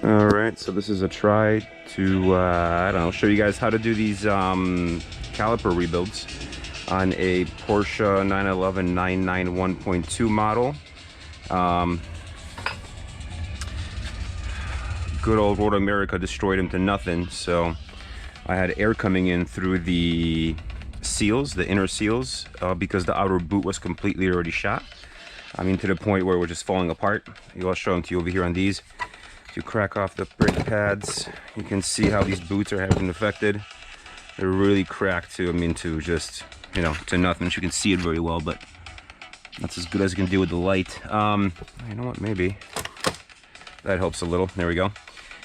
All right, so this is a try to, I don't know, show you guys how to do these caliper rebuilds on a Porsche 911 991.2 model. Good old Road America destroyed him to nothing, so I had air coming in through the seals, the inner seals, because the outer boot was completely already shot. I mean, to the point where we're just falling apart. I'll show them to you over here on these. If you crack off the brake pads, you can see how these boots are having affected. They're really cracked to, I mean, to just, you know, to nothing. You can see it very well, but that's as good as you can do with the light. You know what, maybe that helps a little. There we go.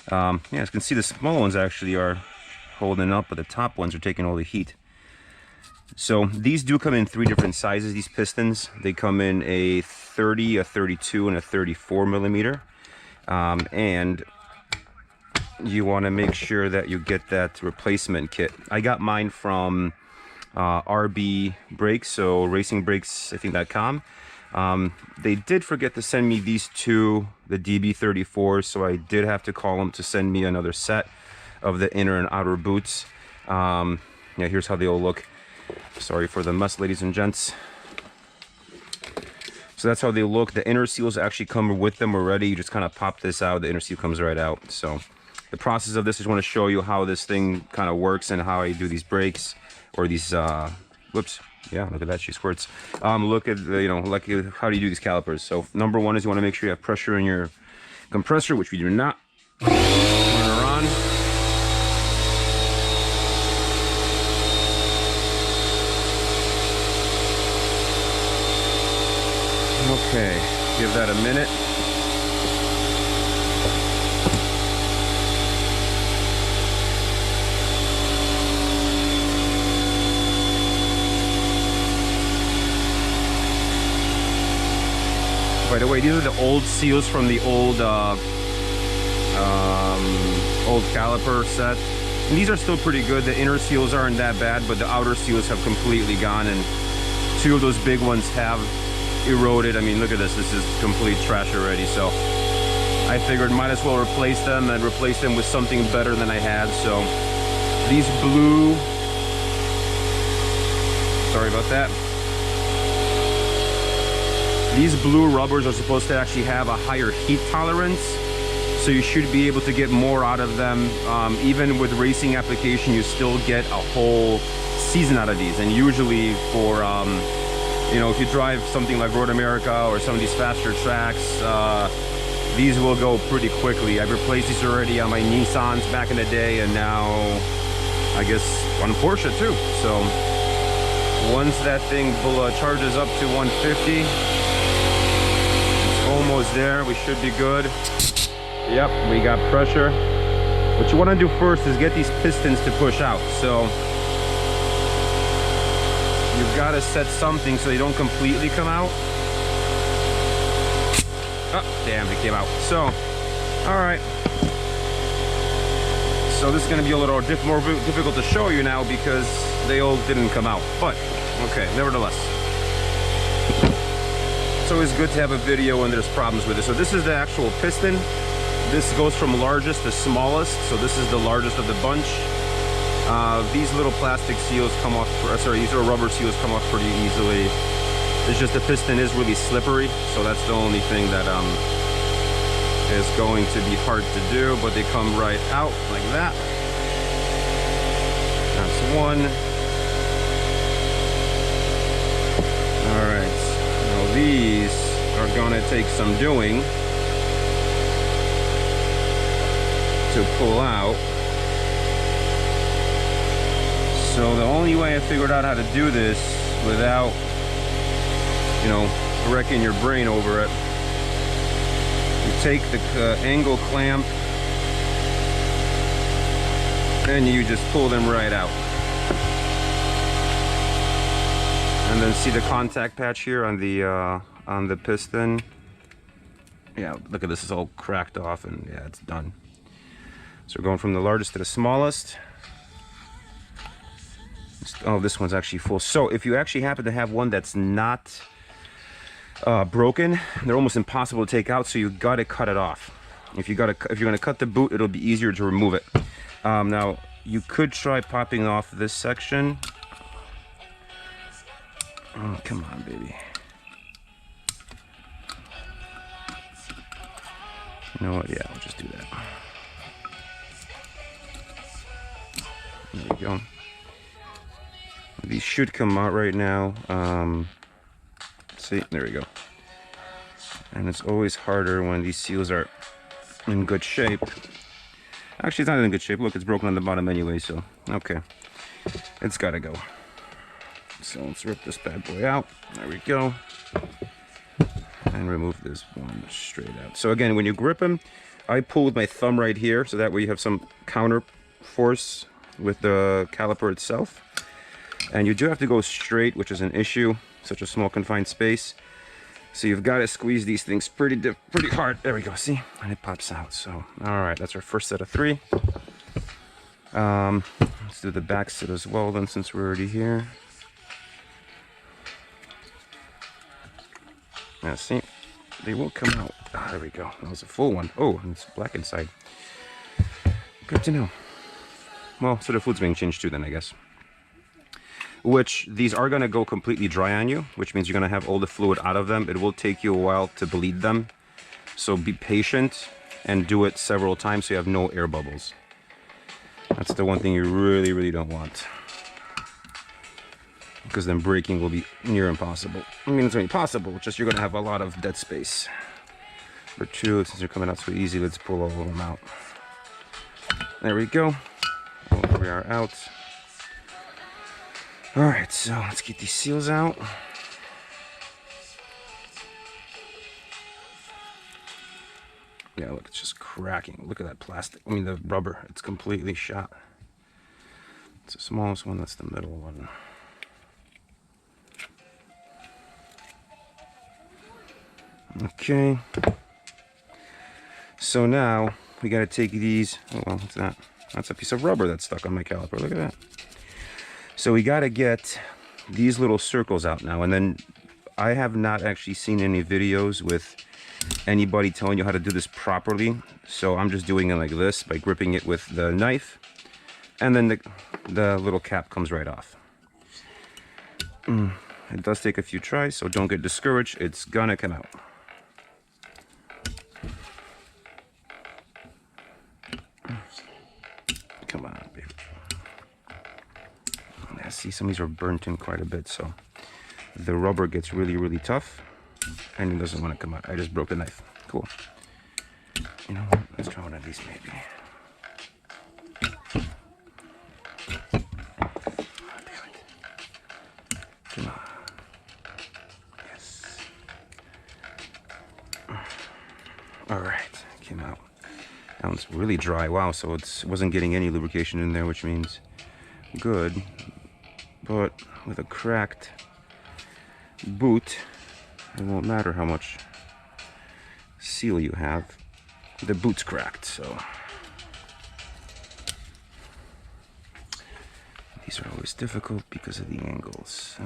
Yeah, as you can see, the small ones actually are holding up, but the top ones are taking all the heat. So these do come in 3 different sizes, these pistons. They come in a 30, a 32, and a 34 millimeter. And you want to make sure that you get that replacement kit. I got mine from RB Brakes, so racingbrakes.com. They did forget to send me these two, the DB34, so I did have to call them to send me another set of the inner and outer boots. Yeah, here's how they all look. Sorry for the mess, ladies and gents. So that's how they look. The inner seals actually come with them already. You just kind of pop this out, the inner seal comes right out. So the process of this, I just want to show you how this thing kind of works and how I do these brakes, or these whoops, yeah, look at that, she squirts. Look at the, you know, like, how do you do these calipers? So number one is you want to make sure you have pressure in your compressor, which we do not. Turn her on. Okay, give that a minute. By the way, these are the old seals from the old old caliper set. And these are still pretty good. The inner seals aren't that bad, but the outer seals have completely gone, and 2 of those big ones have eroded. I mean, look at this. This is complete trash already. So I figured might as well replace them, and replace them with something better than I had. So these blue, sorry about that. These blue rubbers are supposed to actually have a higher heat tolerance, so you should be able to get more out of them. Even with racing application, you still get a whole season out of these. And usually for you know, if you drive something like Road America or some of these faster tracks, these will go pretty quickly. I've replaced these already on my Nissans back in the day, and now I guess on Porsche too. So once that thing charges up to 150, it's almost there. We should be good. Yep, we got pressure. What you want to do first is get these pistons to push out. So you've got to set something so they don't completely come out. Oh, damn, it came out. So, all right. So this is going to be a little more difficult to show you now because they all didn't come out. But, okay, nevertheless. It's always good to have a video when there's problems with it. So this is the actual piston. This goes from largest to smallest. So this is the largest of the bunch. These little plastic seals come off, sorry, these little rubber seals come off pretty easily. It's just the piston is really slippery, so that's the only thing that is going to be hard to do, but they come right out like that. That's one. Alright, now these are gonna take some doing to pull out. So the only way I figured out how to do this without, you know, wrecking your brain over it, you take the angle clamp and you just pull them right out. And then see the contact patch here on the piston. Yeah, look at this, it's all cracked off, and yeah, it's done. So we're going from the largest to the smallest. Oh, this one's actually full. So if you actually happen to have one that's not broken, they're almost impossible to take out, so you got to cut it off. If you're gonna cut the boot, it'll be easier to remove it. Now you could try popping off this section. Oh, come on, baby. You know what? Yeah, I'll just do that. There we go. These should come out right now. See, there we go. And it's always harder when these seals are in good shape. Actually, it's not in good shape. Look, it's broken on the bottom anyway, so okay. It's gotta go. So let's rip this bad boy out. There we go. And remove this one straight out. So again, when you grip them, I pull with my thumb right here, so that way you have some counter force with the caliper itself. And you do have to go straight, which is an issue, such a small confined space. So you've got to squeeze these things pretty hard. There we go, see? And it pops out. So, all right, that's our first set of 3. Let's do the back set as well then, since we're already here. Now, see, they will come out. Ah, there we go. That was a full one. Oh, and it's black inside. Good to know. Well, so the fluid's being changed too then, I guess. Which, these are going to go completely dry on you, which means you're going to have all the fluid out of them. It will take you a while to bleed them. So be patient and do it several times so you have no air bubbles. That's the one thing you really, really don't want. Because then breaking will be near impossible. I mean, it's not impossible, it's just you're going to have a lot of dead space. For 2, since they're coming out so easy, let's pull all of them out. There we go. We are out. Alright, so let's get these seals out. Yeah, look, it's just cracking. Look at that plastic. I mean, the rubber. It's completely shot. It's the smallest one. That's the middle one. Okay. So now we got to take these. Oh, well, what's that? That's a piece of rubber that's stuck on my caliper. Look at that. So we got to get these little circles out now. And then I have not actually seen any videos with anybody telling you how to do this properly. So I'm just doing it like this by gripping it with the knife. And then the little cap comes right off. It does take a few tries, so don't get discouraged. It's gonna come out. Come on, baby. I see some of these are burnt in quite a bit, so the rubber gets really, really tough and it doesn't want to come out. I just broke the knife. Cool. You know what? Let's try one of these maybe. Oh, damn it. Come on. Yes. All right, came out. That one's really dry. Wow, so it wasn't getting any lubrication in there, which means good. But with a cracked boot, it won't matter how much seal you have. The boot's cracked, so these are always difficult because of the angles. So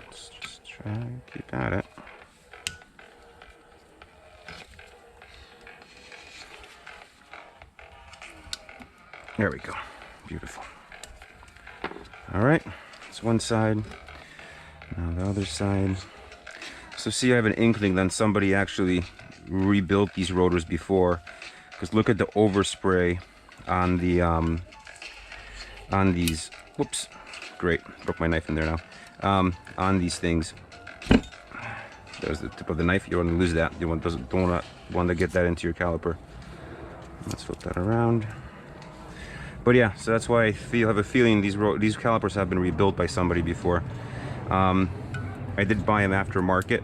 let's just try and keep at it. There we go. Beautiful. All right. It's one side. Now the other side. So see, I have an inkling that somebody actually rebuilt these rotors before, because look at the overspray on the on these. Whoops! Great, broke my knife in there now. On these things. There's the tip of the knife. You don't want to lose that. You don't want to get that into your caliper. Let's flip that around. But yeah, so that's why I have a feeling these calipers have been rebuilt by somebody before. I did buy them aftermarket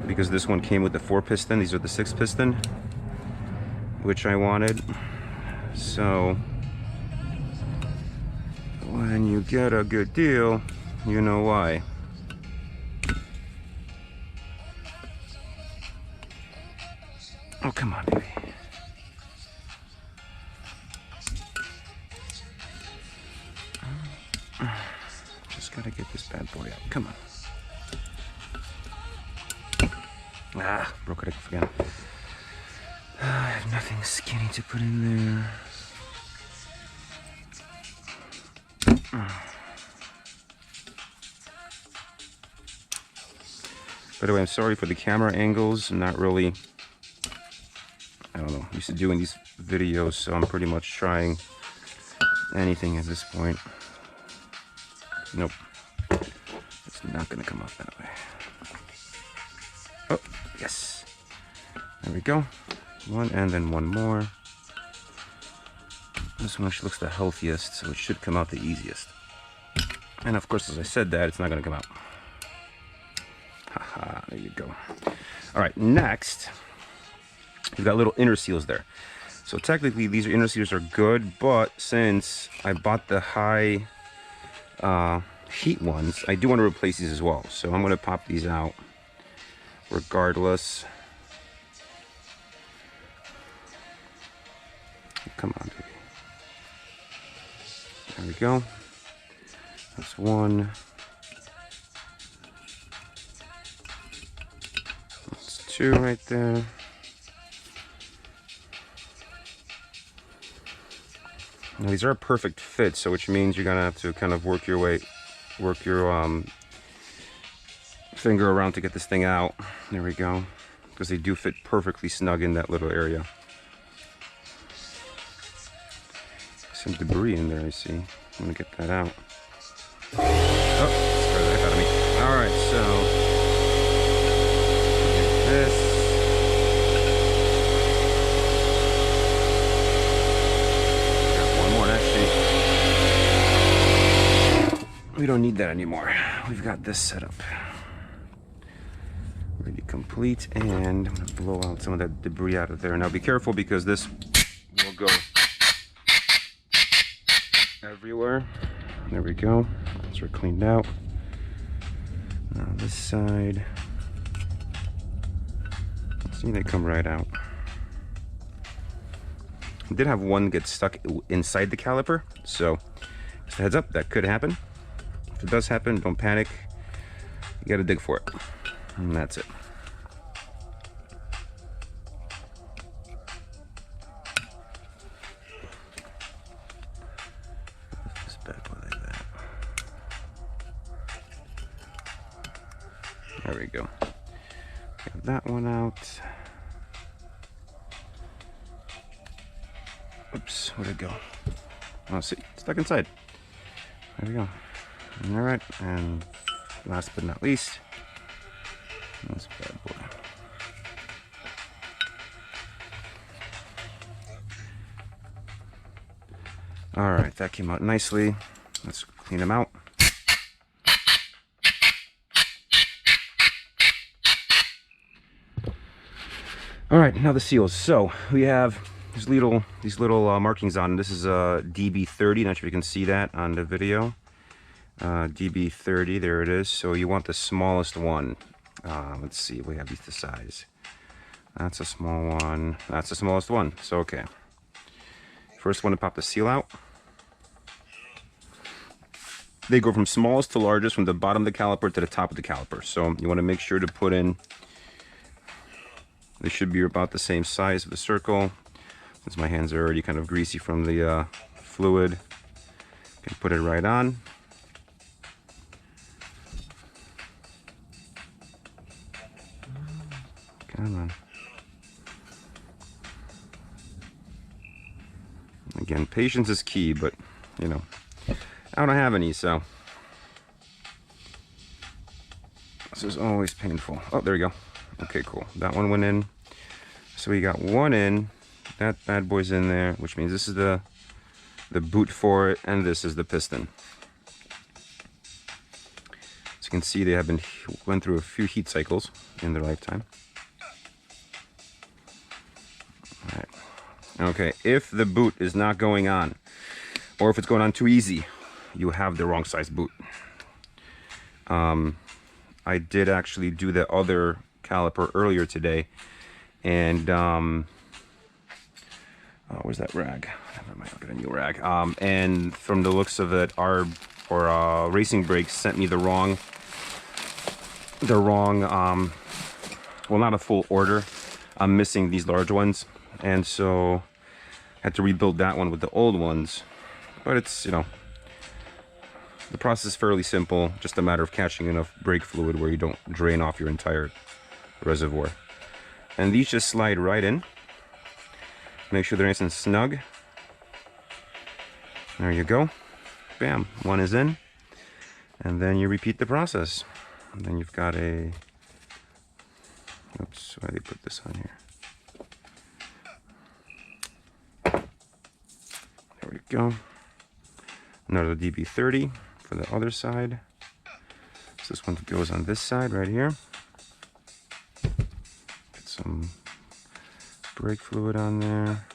because this one came with the 4 piston. These are the 6 piston, which I wanted. So when you get a good deal, you know why. Oh, come on, baby. Just gotta get this bad boy out. Come on. Ah, broke it again. Nothing skinny to put in there. By the way, I'm sorry for the camera angles. I'm not really, I don't know, used to doing these videos, so I'm pretty much trying anything at this point. Nope. It's not going to come out that way. Oh, yes. There we go. One and then one more. This one looks the healthiest, so it should come out the easiest. And of course, as I said that, it's not going to come out. Haha, there you go. All right, next, we've got little inner seals there. So technically, these inner seals are good, but since I bought the high heat ones, I do want to replace these as well. So I'm going to pop these out regardless. Come on, baby. There we go. That's one. That's two right there. Now these are a perfect fit, so which means you're gonna have to kind of work your finger around to get this thing out. There we go. Because they do fit perfectly snug in that little area. Some debris in there, I see. I'm gonna get that out. Oh, scared the heck out of me. Alright, so this. Got one more, actually. We don't need that anymore. We've got this set up. Ready complete, and I'm gonna blow out some of that debris out of there. Now be careful because this will go everywhere. There we go. Those are cleaned out. Now this side. See, they come right out. I did have one get stuck inside the caliper, so just a heads up, that could happen. If it does happen, don't panic. You gotta dig for it. And that's it. This bad boy like that. There we go. Get that one out. Oops, where'd it go? Oh, see, stuck inside. There we go. All right, and last but not least, this bad boy. All right, that came out nicely. Let's clean them out. All right, now the seals. So we have these little markings on. This is a DB30. Not sure if you can see that on the video. DB30, there it is. So you want the smallest one. Let's see, we have these to size. That's a small one. That's the smallest one. So okay. First one to pop the seal out. They go from smallest to largest, from the bottom of the caliper to the top of the caliper. So you want to make sure to put in. They should be about the same size of the circle. Since my hands are already kind of greasy from the fluid, you can put it right on. Come on. Again, patience is key, but you know, I don't have any, so this is always painful. Oh, there we go. Okay, cool. That one went in. So we got one in. That bad boy's in there, which means this is the boot for it, and this is the piston. As you can see, they went through a few heat cycles in their lifetime. All right. Okay, if the boot is not going on, or if it's going on too easy, you have the wrong size boot. I did actually do the other caliper earlier today, and where's that rag? Never mind, I'll get a new rag. And from the looks of it, our racing brakes sent me the wrong well, not a full order. I'm missing these large ones, and so I had to rebuild that one with the old ones. But it's, you know, the process is fairly simple, just a matter of catching enough brake fluid where you don't drain off your entire reservoir. And these just slide right in. Make sure they're nice and snug. There you go. Bam, one is in. And then you repeat the process. And then you've got a, oops, why did they put this on here? There we go. Another DB30 for the other side. So this one goes on this side right here. Get some brake fluid on there.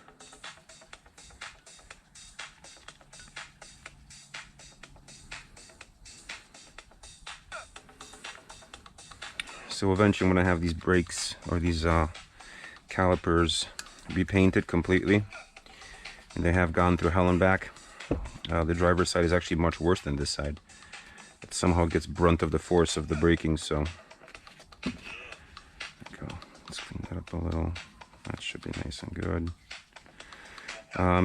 So eventually I'm going to have these brakes or these calipers repainted completely. And they have gone through hell and back. The driver's side is actually much worse than this side. It somehow gets brunt of the force of the braking, so. There we go. Let's clean that up a little. That should be nice and good.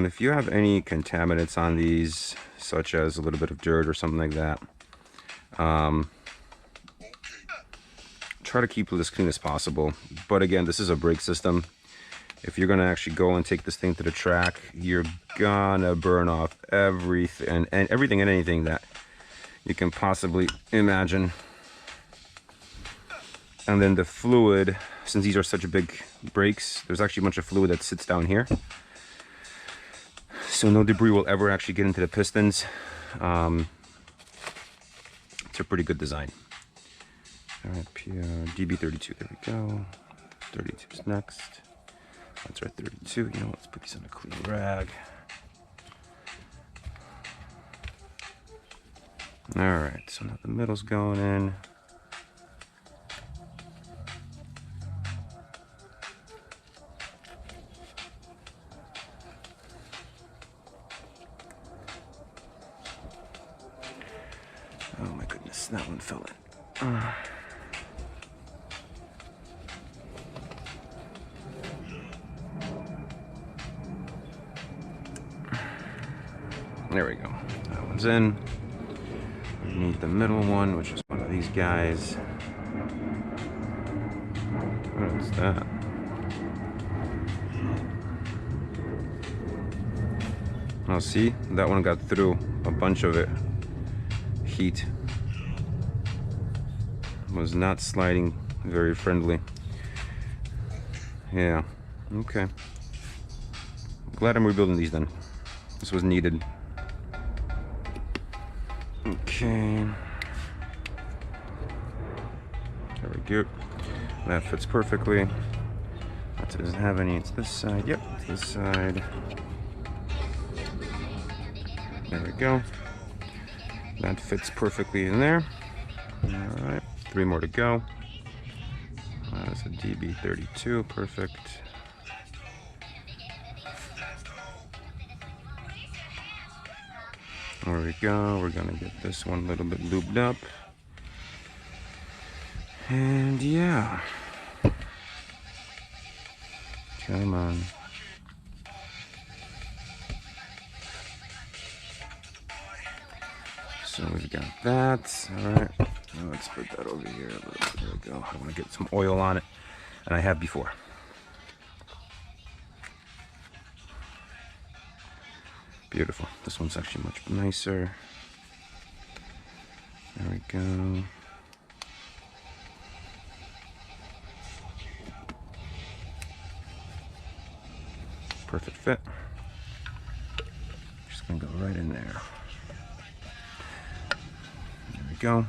If you have any contaminants on these, such as a little bit of dirt or something like that, try to keep it as clean as possible. But again, this is a brake system. If you're gonna actually go and take this thing to the track, you're gonna burn off everything and everything and anything that you can possibly imagine. And then the fluid, since these are such big brakes, there's actually a bunch of fluid that sits down here. So no debris will ever actually get into the pistons. It's a pretty good design. All right, DB32, there we go. 32 is next. That's right, 32. You know, let's put these on a clean rag. All right, so now the middle's going in. Oh my goodness, that one fell in. There we go. That one's in. We need the middle one, which is one of these guys. What's that? Oh, see? That one got through a bunch of it. Heat. Was not sliding very friendly. Yeah. Okay. Glad I'm rebuilding these then. This was needed. Okay. There we go. That fits perfectly. That doesn't have any. It's this side. Yep, it's this side. There we go. That fits perfectly in there. All right. 3 more to go. That's a DB32. Perfect. There we go. We're gonna get this one a little bit lubed up. And yeah. Come on. So we've got that. All right. Now let's put that over here a little bit. There we go. I want to get some oil on it, and I have before. Beautiful. This one's actually much nicer. There we go. Perfect fit. Just gonna go right in there. There we go.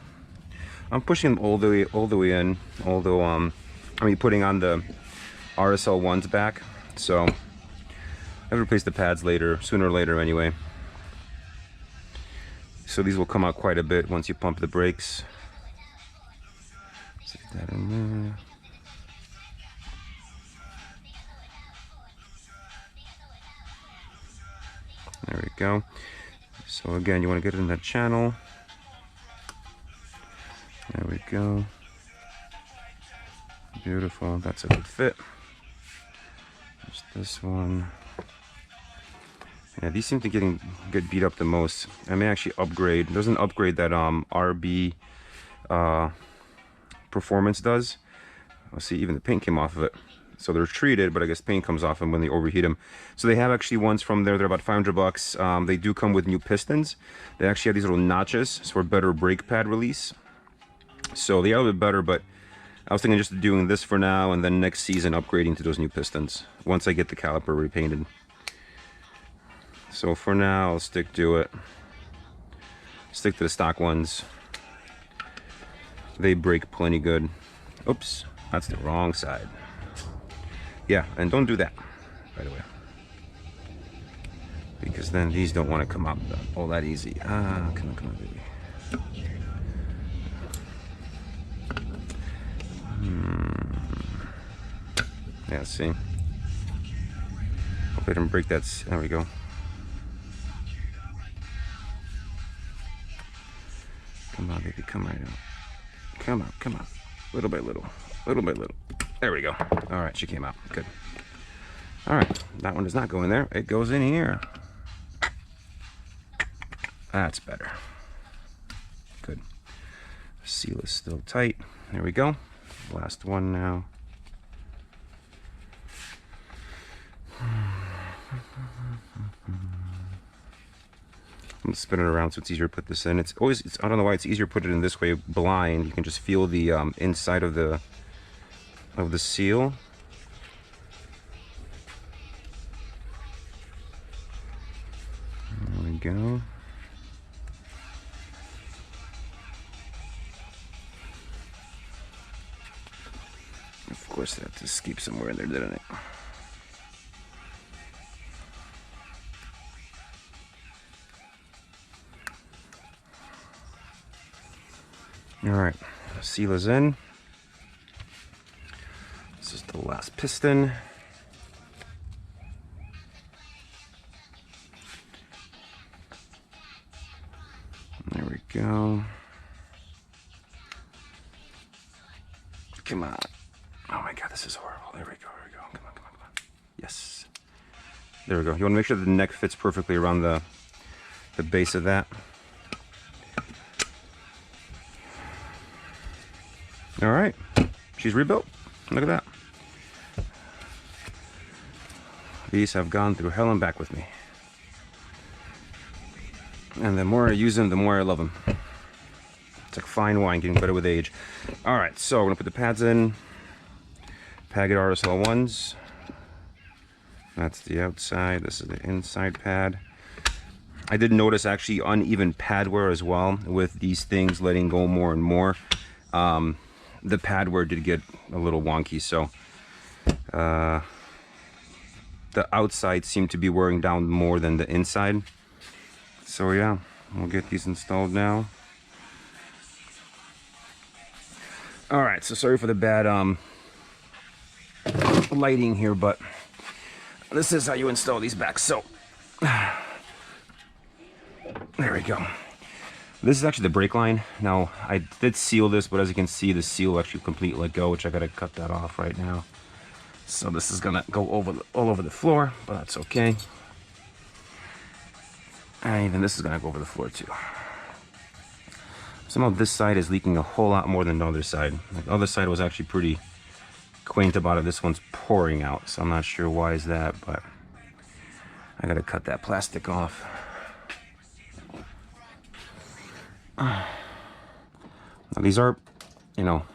I'm pushing them all the way in, although I'm putting on the RSL ones back, so I'll replace the pads later, sooner or later anyway. So these will come out quite a bit once you pump the brakes. Stick that in there. There we go. So again, you want to get it in that channel. There we go. Beautiful. That's a good fit. There's this one. Yeah, these seem to get beat up the most. I may actually upgrade. There's an upgrade that RB Performance does. Let's see, even the paint came off of it. So they're treated, but I guess paint comes off them when they overheat them. So they have actually ones from there. They're about 500 bucks. They do come with new pistons. They actually have these little notches for better brake pad release. So they are a little bit better, but I was thinking just doing this for now, and then next season upgrading to those new pistons once I get the caliper repainted. So for now, I'll stick to it. Stick to the stock ones. They break plenty good. Oops, that's the wrong side. Yeah, and don't do that, by the way. Because then these don't want to come out all that easy. Ah, come on, baby. Yeah, see? Hope I didn't break that. There we go. Come on, baby, come right out. Come on, come on. Little by little, little by little. There we go. All right, she came out. Good. All right, that one does not go in there. It goes in here. That's better. Good. Seal is still tight. There we go. Last one now. I'm gonna spin it around so it's easier to put this in. It's I don't know why it's easier to put it in this way blind. You can just feel the inside of the seal. There we go. Of course that had to escape somewhere in there, didn't it? All right, seal is in. This is the last piston. There we go. Come on. Oh my God, this is horrible. There we go, there we go. Come on, come on, come on. Yes. There we go. You want to make sure the neck fits perfectly around the base of that. All right, she's rebuilt. Look at that. These have gone through hell and back with me. And the more I use them, the more I love them. It's like fine wine, getting better with age. All right, so we're gonna put the pads in. Pagid RSL ones. That's the outside. This is the inside pad. I did notice actually uneven pad wear as well with these things letting go more and more. The pad wear did get a little wonky, so the outside seemed to be wearing down more than the inside. So yeah, we'll get these installed now. All right, so sorry for the bad lighting here, but this is how you install these back. So there we go. This is actually the brake line. Now, I did seal this, but as you can see, the seal actually completely let go, which I gotta cut that off right now. So this is gonna go all over the floor, but that's okay. And even this is gonna go over the floor too. Somehow this side is leaking a whole lot more than the other side. Like, the other side was actually pretty quaint about it. This one's pouring out, so I'm not sure why is that, but I gotta cut that plastic off. Now, these are, you know,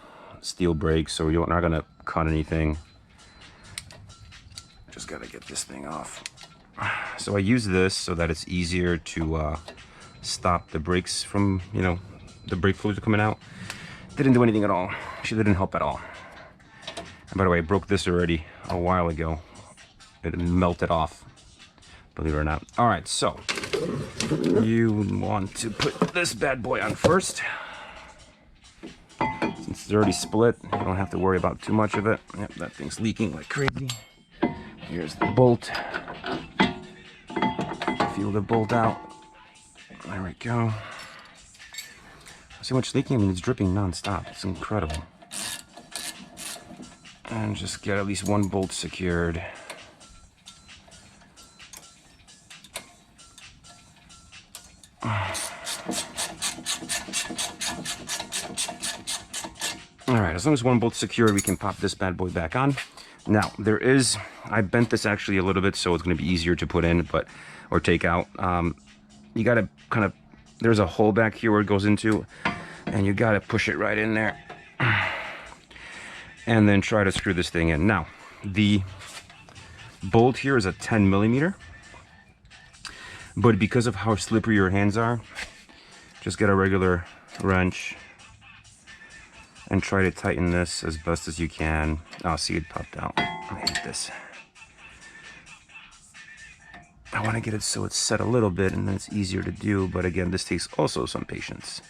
steel brakes, so you're not gonna cut anything. Just gotta get this thing off. So I use this so that it's easier to stop the brakes from, you know, the brake fluid coming out. Didn't do anything at all. She didn't help at all. And by the way, I broke this already a while ago. It melted off, believe it or not. All right, so you want to put this bad boy on first. Since it's already split, you don't have to worry about too much of it. Yep, that thing's leaking like crazy. Here's the bolt. Feel the bolt out. There we go. See how much leaking? I mean, it's dripping non-stop. It's incredible. And just get at least one bolt secured. All right, as long as one bolt's secure, we can pop this bad boy back on. Now, I bent this actually a little bit, so it's gonna be easier to put in, or take out. You gotta kind of, there's a hole back here where it goes into, and you gotta push it right in there. And then try to screw this thing in. Now, the bolt here is a 10 millimeter, but because of how slippery your hands are, just get a regular wrench and try to tighten this as best as you can. Oh, see, it popped out. I hate this. I want to get it so it's set a little bit and then it's easier to do, but again, this takes also some patience.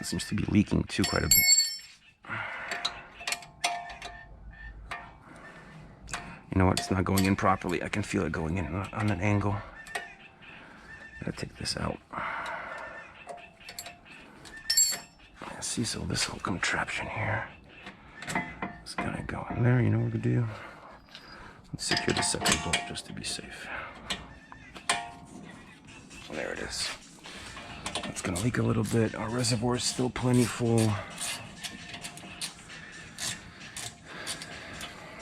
It seems to be leaking too quite a bit. You know what? It's not going in properly. I can feel it going in on an angle. Gotta take this out. See, so this whole contraption here is gonna go in there. You know what we're gonna do? Let's secure the second bolt just to be safe. There it is. It's gonna leak a little bit. Our reservoir is still plenty full.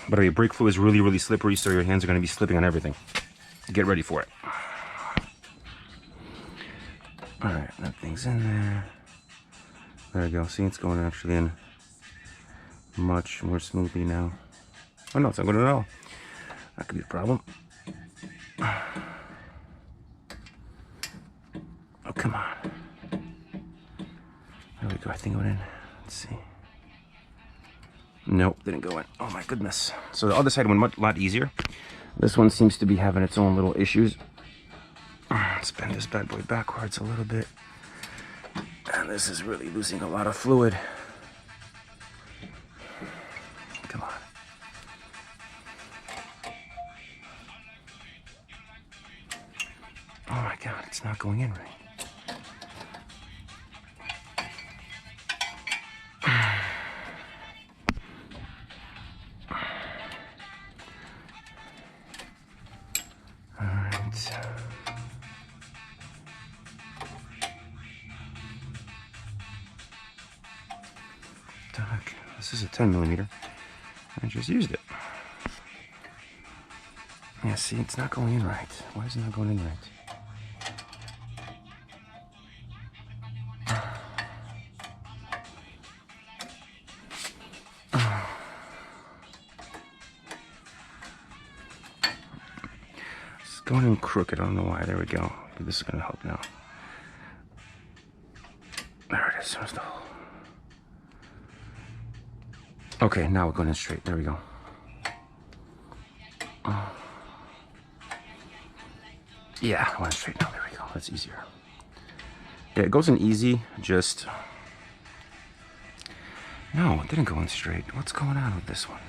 By the way, brake fluid is really, really slippery, so your hands are gonna be slipping on everything. Get ready for it. All right, that thing's in there. There we go. See, it's going actually in much more smoothly now. Oh no, it's not going at all. That could be a problem. Oh, come on. There we go. I think it went in. Let's see. Nope, didn't go in. Oh my goodness. So the other side went a lot easier. This one seems to be having its own little issues. Let's bend this bad boy backwards a little bit. And this is really losing a lot of fluid. Come on. Oh my God, it's not going in right. This is a 10 millimeter. I just used it. Yeah, see, it's not going in right. Why is it not going in right? It's going in crooked. I don't know why. There we go. Maybe this is going to help now. There it is. There's the hole. Okay, now we're going in straight. There we go. Yeah, I went straight now. There we go. That's easier. Yeah, it goes in easy. Just... No, it didn't go in straight. What's going on with this one?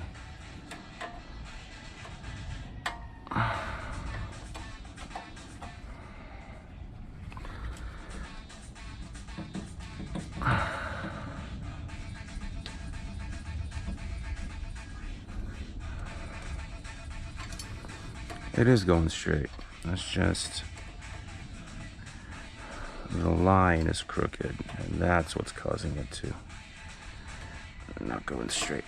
It is going straight. That's just the line is crooked, and that's what's causing it to not going straight.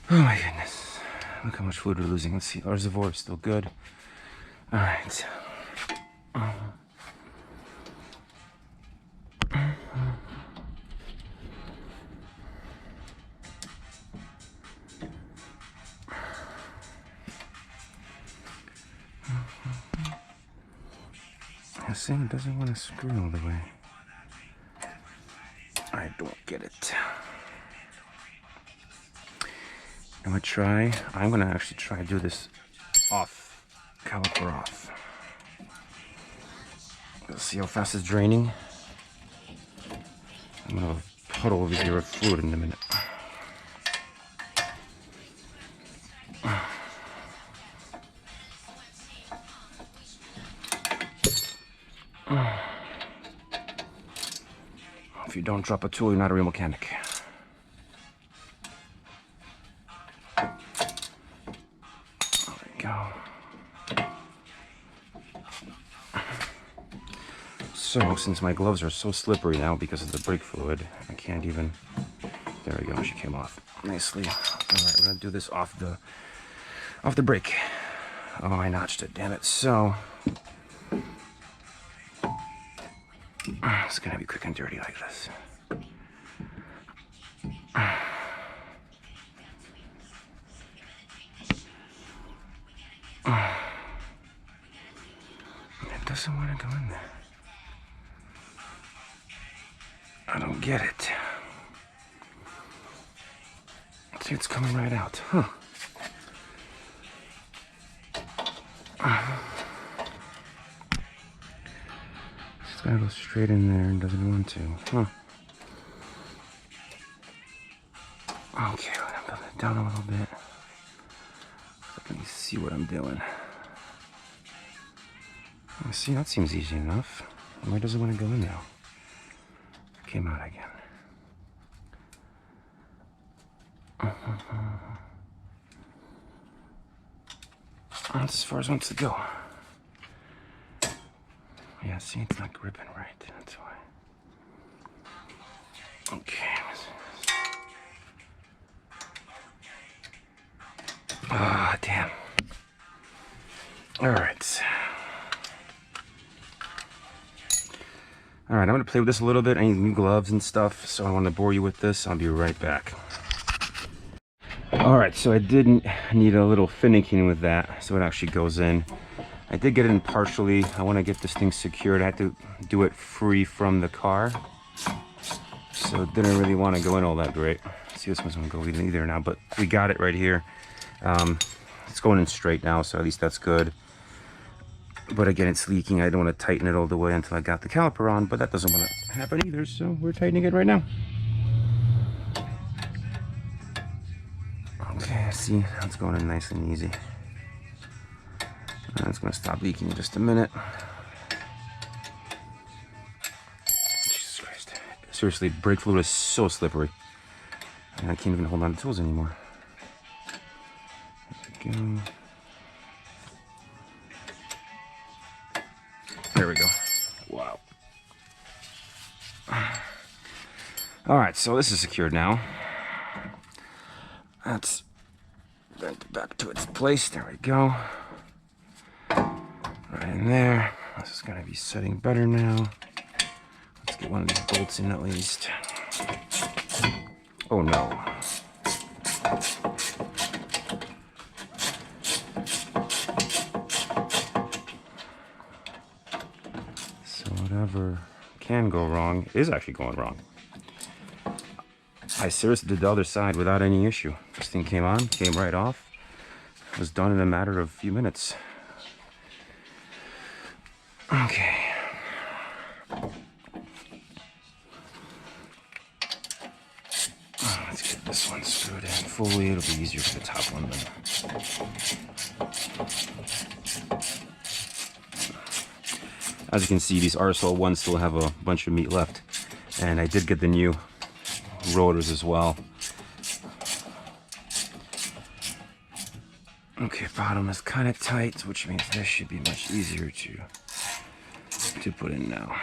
Oh my goodness. Look how much fluid we're losing. Let's see. Our reservoir is still good. All right. See, it doesn't want to screw all the way. I don't get it. I'm gonna actually try to do this off, caliper off. Let's see how fast it's draining. I'm gonna have a puddle over here of fluid in a minute. If you don't drop a tool, you're not a real mechanic. So, since my gloves are so slippery now because of the brake fluid, I can't even... There we go, she came off nicely. Alright, we're gonna do this off the brake. Oh, I notched it, damn it. So, it's gonna be quick and dirty like this. It doesn't want to go in there. I don't get it. See, it's coming right out, huh? It's gotta go straight in there and doesn't want to, huh? Okay, I'm building it down a little bit. Let me see what I'm doing. See, that seems easy enough. Why does it want to go in now? It came out again. That's as far as it wants to go. Yeah, see, it's not gripping right. That's why. Okay. Ah, damn. All right. All right, I'm gonna play with this a little bit. I need new gloves and stuff, so I don't want to bore you with this. I'll be right back. All right, so I did need a little finicking with that, so it actually goes in. I did get it in partially. I want to get this thing secured. I had to do it free from the car, so it didn't really want to go in all that great. See, this one's gonna go in either now, but we got it right here. It's going in straight now, so at least that's good. But again, it's leaking. I don't want to tighten it all the way until I got the caliper on, but that doesn't want to happen either, so we're tightening it right now. Okay, see, it's going in nice and easy. And it's going to stop leaking in just a minute. Jesus Christ. Seriously, brake fluid is so slippery. And I can't even hold on to tools anymore. There we go. There we go. Wow. All right, so this is secured now. That's bent back to its place. There we go. Right in there. This is going to be setting better now. Let's get one of these bolts in at least. Oh no. So whatever can go wrong is actually going wrong. I seriously did the other side without any issue. This thing came on, came right off. It was done in a matter of a few minutes. Okay. Let's get this one screwed in fully. It'll be easier for the top one then. As you can see, these RSL ones still have a bunch of meat left. And I did get the new rotors as well. Okay, bottom is kind of tight, which means this should be much easier to put in now.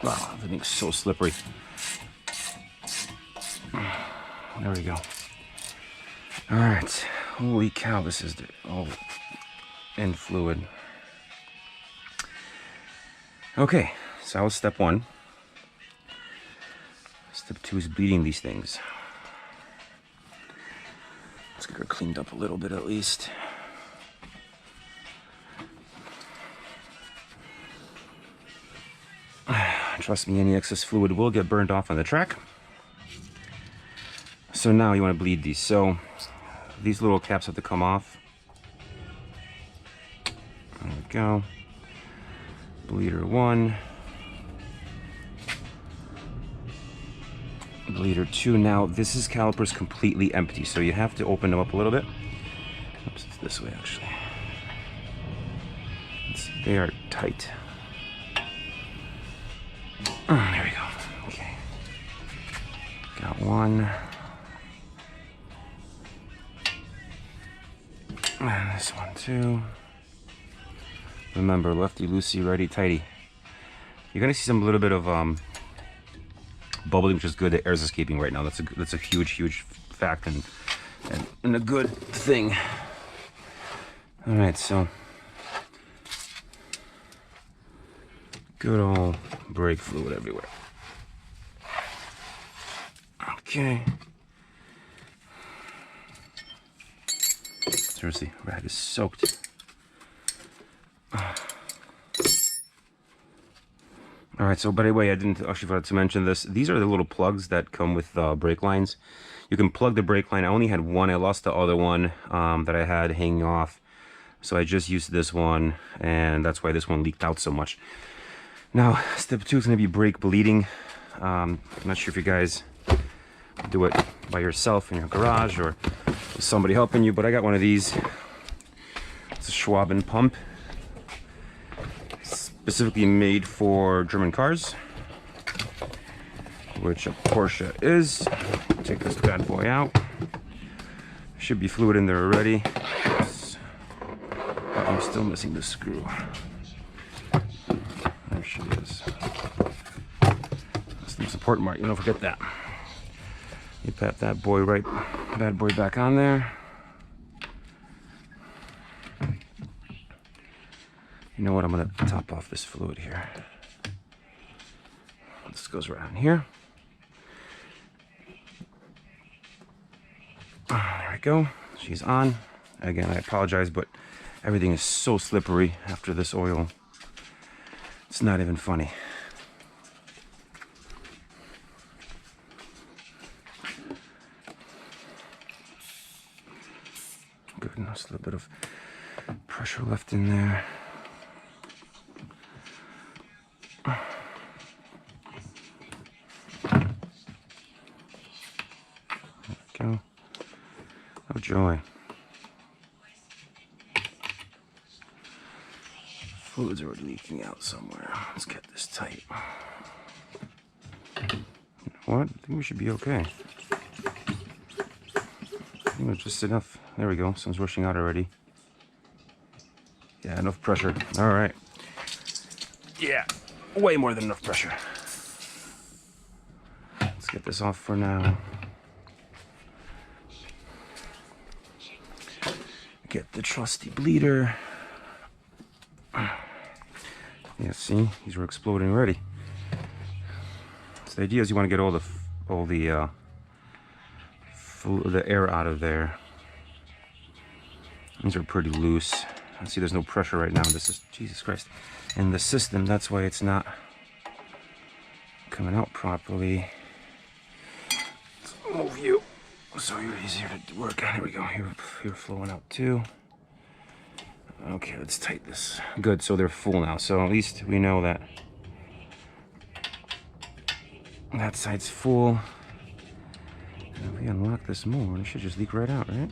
Wow, everything's so slippery. There we go. All right, holy cow, this is all in fluid. Okay, so that was step one. Step two is bleeding these things. Let's get her cleaned up a little bit at least. Trust me, any excess fluid will get burned off on the track. So now you want to bleed these. So these little caps have to come off. There we go. Bleeder one. bleeder too. Now this is calipers completely empty, so you have to open them up a little bit. Oops, it's this way actually. They are tight. There we go. Okay. Got one. And this one too. Remember, lefty loosey, righty tighty. You're gonna see some little bit of bubbling, which is good. The air's escaping right now. That's a huge fact and a good thing. All right, so good old brake fluid everywhere. Okay. Seriously, rag is soaked. All right, so by the way, I didn't actually forgot to mention this. These are the little plugs that come with brake lines. You can plug the brake line. I only had one. I lost the other one that I had hanging off. So I just used this one, and that's why this one leaked out so much. Now, step 2 is going to be brake bleeding. I'm not sure if you guys do it by yourself in your garage or with somebody helping you, but I got one of these. It's a Schwaben pump. Specifically made for German cars, which a Porsche is. Take this bad boy out. There should be fluid in there already. I'm still missing the screw. There she is. Some support mark, don't forget that. You pat that boy bad boy back on there. You know what, I'm gonna top off this fluid here. This goes right on here. There we go, she's on. Again, I apologize, but everything is so slippery after this oil. It's not even funny. Good, nice little bit of pressure left in there. There we go. Oh joy. Fluids are leaking out somewhere. Let's get this tight. You know what? I think we should be okay. I think it's just enough. There we go. Someone's rushing out already. Yeah, enough pressure. All right. Yeah, way more than enough pressure. Let's get this off for now. Get the trusty bleeder. Yeah, see, these were exploding already. So the idea is you want to get all the air out of there. These are pretty loose. I see there's no pressure right now. This is, Jesus Christ, in the system. That's why it's not coming out properly. Let's move you so you're easier to work on. Here we go. You're flowing out too. Okay, let's tighten this. Good, so they're full now. So at least we know that that side's full. And if we unlock this more, it should just leak right out, right?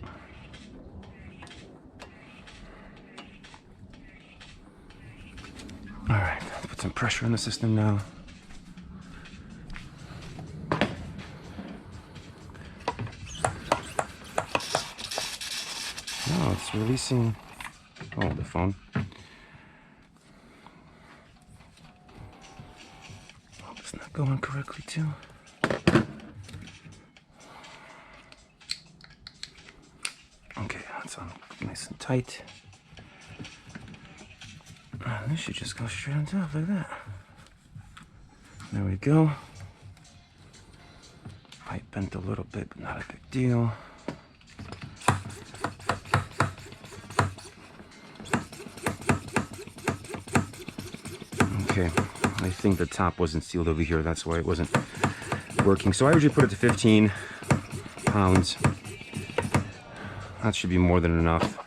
All right, let's put some pressure in the system now. No, it's releasing. Oh, the phone. Oh, it's not going correctly too. Okay, that's on nice and tight. And this should just go straight on top like that. There we go. Pipe bent a little bit, but not a big deal. Okay, I think the top wasn't sealed over here. That's why it wasn't working. So I usually put it to 15 pounds. That should be more than enough.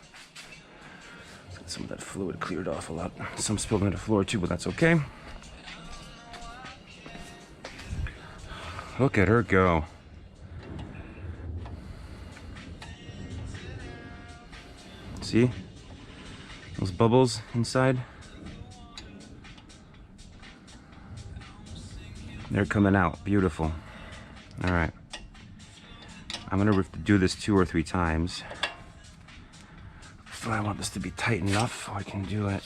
Some of that fluid cleared off a lot. Some spilled on the floor too, but that's okay. Look at her go. See? Those bubbles inside? They're coming out. Beautiful. All right. I'm gonna do this 2 or 3 times. So I want this to be tight enough so I can do it.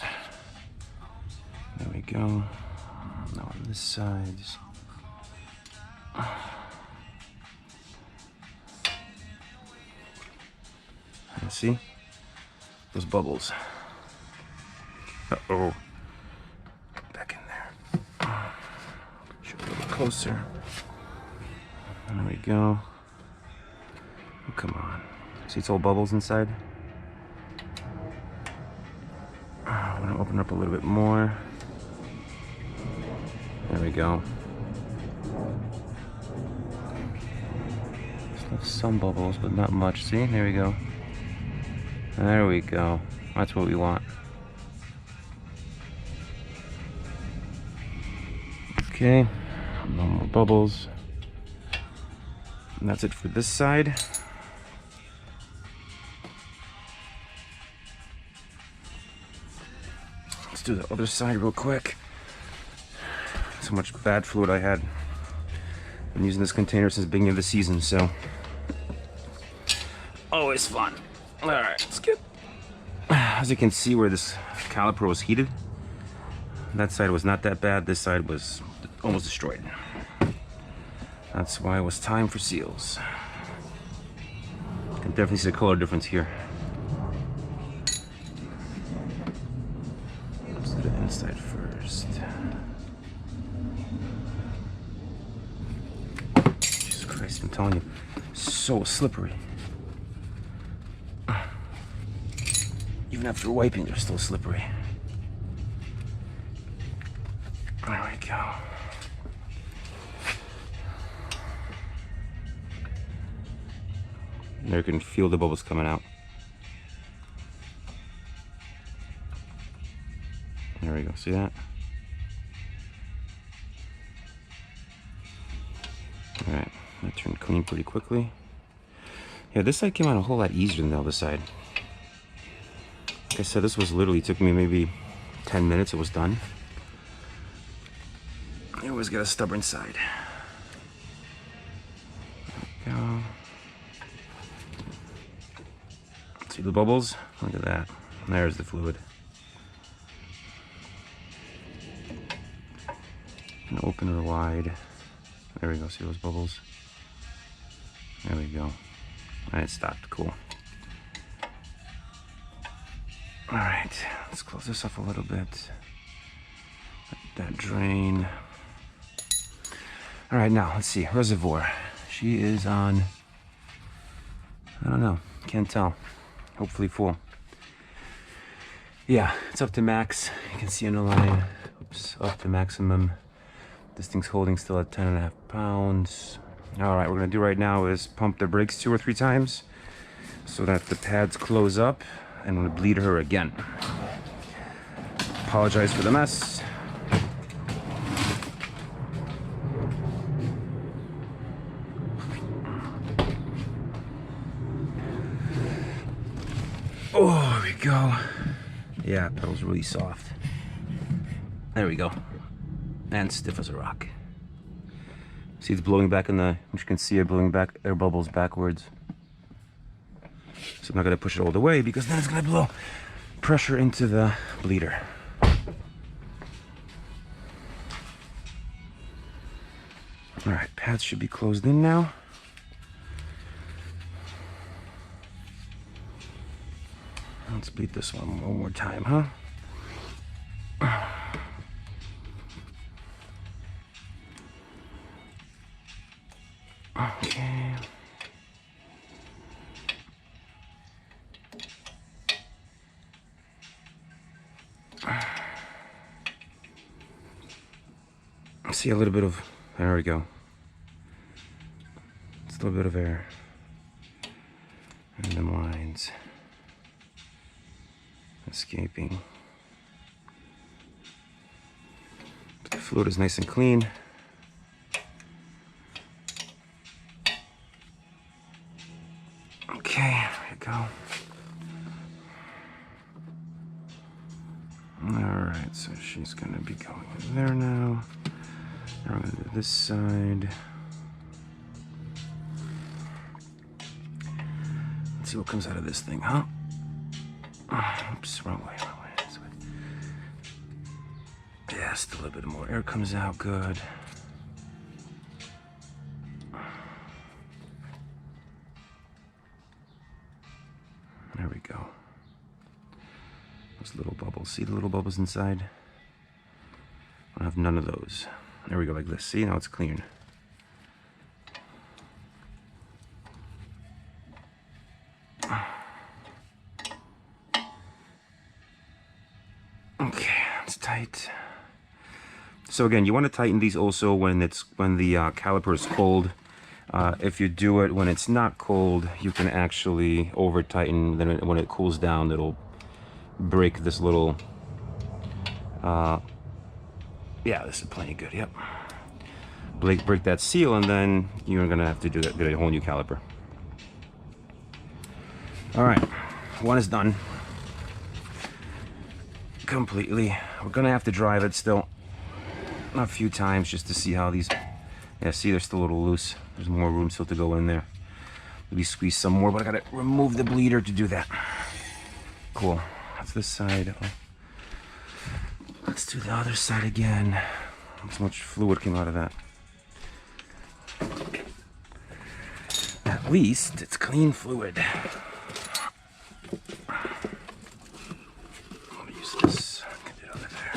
There we go. Now on this side. See? Those bubbles. Uh-oh. Back in there. Should be a little closer. There we go. Oh, come on. See, it's all bubbles inside. I want to open up a little bit more. There we go. Still have some bubbles, but not much. See? There we go. There we go. That's what we want. Okay. No more bubbles. And that's it for this side. Let's do the other side real quick. So much bad fluid I had. Been using this container since the beginning of the season, so always fun. All right, let's get. As you can see, where this caliper was heated, that side was not that bad. This side was almost destroyed. That's why it was time for seals. You can definitely see the color difference here. Let's do the inside first. Jesus Christ, I'm telling you, so slippery. Even after wiping, they're still slippery. There we go. There you can feel the bubbles coming out. There we go, see that? All right, that turned clean pretty quickly. Yeah, this side came out a whole lot easier than the other side. Like I said, this was literally, took me maybe 10 minutes, it was done. You always got a stubborn side. There we go. See the bubbles? Look at that. There's the fluid. And open her wide. There we go, see those bubbles? There we go. And it stopped, cool. All right, let's close this up a little bit. Let that drain. All right, now let's see, reservoir. She is on, I don't know, can't tell. Hopefully full. Yeah, it's up to max. You can see on the line, oops, up to maximum. This thing's holding still at 10.5 pounds. All right, what we're gonna do right now is pump the brakes 2 or 3 times so that the pads close up, and I'm gonna bleed her again. Apologize for the mess. Oh, there we go. Yeah, pedal's really soft. There we go. And stiff as a rock. See, it's blowing back in the, you can see it blowing back, air bubbles backwards. So I'm not gonna push it all the way because then it's gonna blow pressure into the bleeder. All right, pads should be closed in now. Let's bleed this one more time, huh? Okay. See a little bit of, there we go. It's a little bit of air and them lines escaping. The fluid is nice and clean. Okay, there we go. Alright, so she's gonna be going in there now. Now we're gonna do this side. Let's see what comes out of this thing, huh? Oops, wrong way, wrong way. This way. Yeah, still a little bit more air comes out, good. There we go. Those little bubbles. See the little bubbles inside? I don't have none of those. There we go, like this. See, now it's clean. Okay, it's tight. So again, you want to tighten these also when the caliper is cold. If you do it when it's not cold, you can actually over tighten. Then when it cools down, it'll break this little. Yeah, this is plenty good. Yep. Break that seal, and then you're gonna have to get a whole new caliper. All right, one is done completely. We're gonna have to drive it still a few times just to see how these. Yeah, see, they're still a little loose. There's more room still to go in there. Maybe squeeze some more, but I gotta remove the bleeder to do that. Cool. That's this side. Let's do the other side again. How much fluid came out of that? At least it's clean fluid. Let me use this. Get it over there.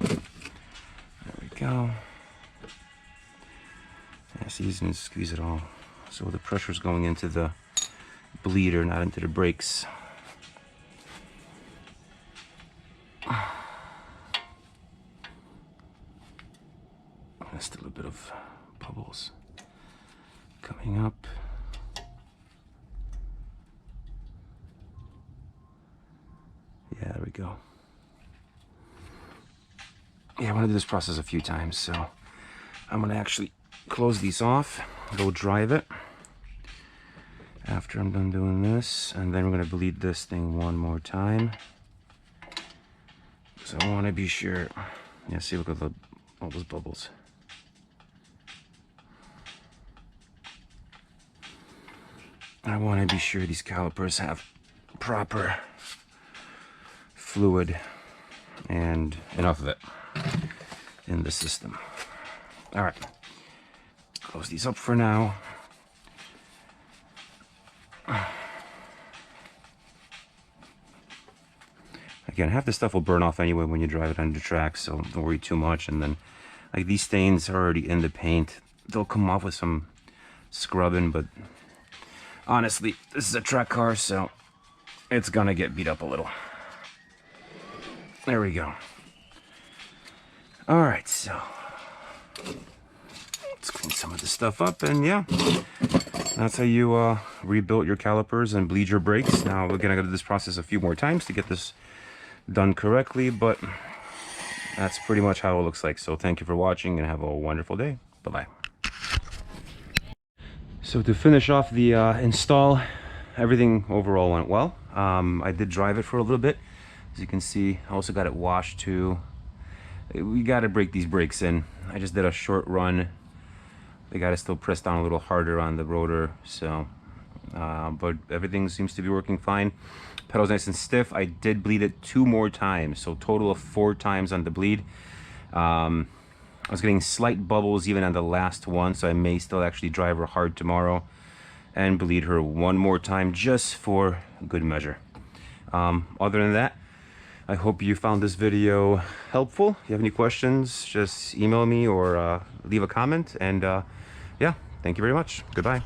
There we go. Yeah, see, you can squeeze it all. So the pressure's going into the bleeder, not into the brakes. There's still a bit of bubbles coming up. Yeah, there we go. Yeah, I want to do this process a few times, so I'm going to actually close these off, go drive it after I'm done doing this, and then we're going to bleed this thing one more time. So I want to be sure. Yeah, see, look at all those bubbles. I want to be sure these calipers have proper fluid and enough of it in the system. All right, close these up for now. Again, half the stuff will burn off anyway when you drive it under track, so don't worry too much. And then, like, these stains are already in the paint. They'll come off with some scrubbing, but honestly, this is a track car, so it's gonna get beat up a little. There we go. All right, so let's clean some of this stuff up, and yeah, that's how you rebuild your calipers and bleed your brakes. Now, again, I gotta do this process a few more times to get this done correctly, but that's pretty much how it looks like. So thank you for watching, and have a wonderful day. Bye-bye. So to finish off the install, everything overall went well. I did drive it for a little bit. As you can see, I also got it washed too. We got to break these brakes in. I just did a short run. They got to still press down a little harder on the rotor, so but everything seems to be working fine. Pedal's nice and stiff. I did bleed it 2 more times, so total of 4 times on the bleed. I was getting slight bubbles even on the last one, so I may still actually drive her hard tomorrow and bleed her 1 more time just for good measure. Other than that, I hope you found this video helpful. If you have any questions, just email me or leave a comment. And yeah, thank you very much. Goodbye.